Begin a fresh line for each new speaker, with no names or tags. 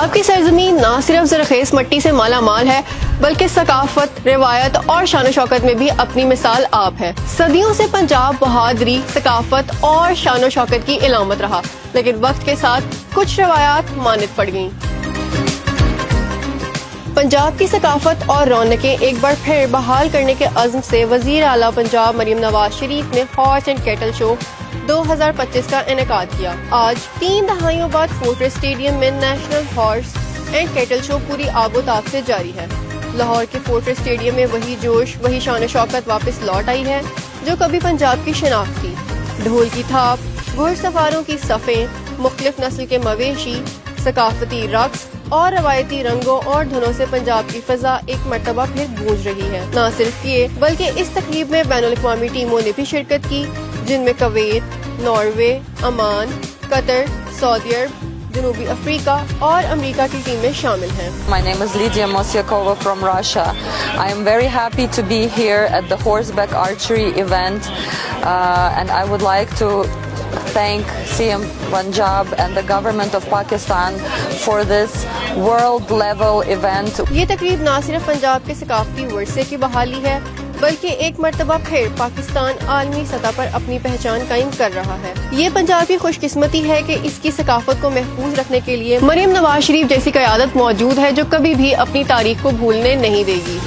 पंजाब की सरजमीन न सिर्फ ज़रख़ेज़ मट्टी से माला माल है बल्कि सकाफत, रिवायत और शान शौकत में भी अपनी मिसाल आप है। सदियों से पंजाब बहादुरी, सकाफत और शान शौकत की इलामत रहा, लेकिन वक्त के साथ कुछ रवायात मानद पड़ गईं। पंजाब की सकाफत और रौनकें एक बार फिर बहाल करने के अज़्म से वज़ीर आला पंजाब मरियम नवाज शरीफ ने हॉर्स एंड कैटल शो 2025 का इनेकाद किया। आज 3 दहाइयों बाद फोर्ट्रेस स्टेडियम में national horse and cattle show पूरी आबोताब से जारी है। लाहौर के फोर्ट्रेस स्टेडियम में वही जोश, वही शान शौकत वापस लौट आई है जो कभी पंजाब की शिनाख्त थी। ढोल की थाप, घुड़सवारों की सफ़ें, मुख्तलिफ नस्ल के मवेशी, सकाफती रक्स और रवायती रंगों और धुनों से पंजाब की फिजा एक मर्तबा फिर गूंज रही है। न सिर्फ ये बल्कि इस तकरीब में बैनुल-अक़वामी टीमों ने भी शिरकत की, जिनमें कुवैत, नॉर्वे, अमान, कतर, सऊदी अरब, जनूबी अफ्रीका और अमेरिका की टीमें शामिल हैं।
My name is Lydia Mosyakova from Russia. I am very happy to be here at the horseback archery event and I would like to thank CM Punjab and the government of Pakistan for this world level event.
ये तकरीब न सिर्फ पंजाब के सकाफती versus की बहाली है बल्कि एक मर्तबा फिर पाकिस्तान आलमी सतह पर अपनी पहचान कायम कर रहा है। ये पंजाब की खुशकिस्मती है कि इसकी सकाफत को महफूज रखने के लिए मरियम नवाज शरीफ जैसी क़यादत मौजूद है जो कभी भी अपनी तारीख को भूलने नहीं देगी।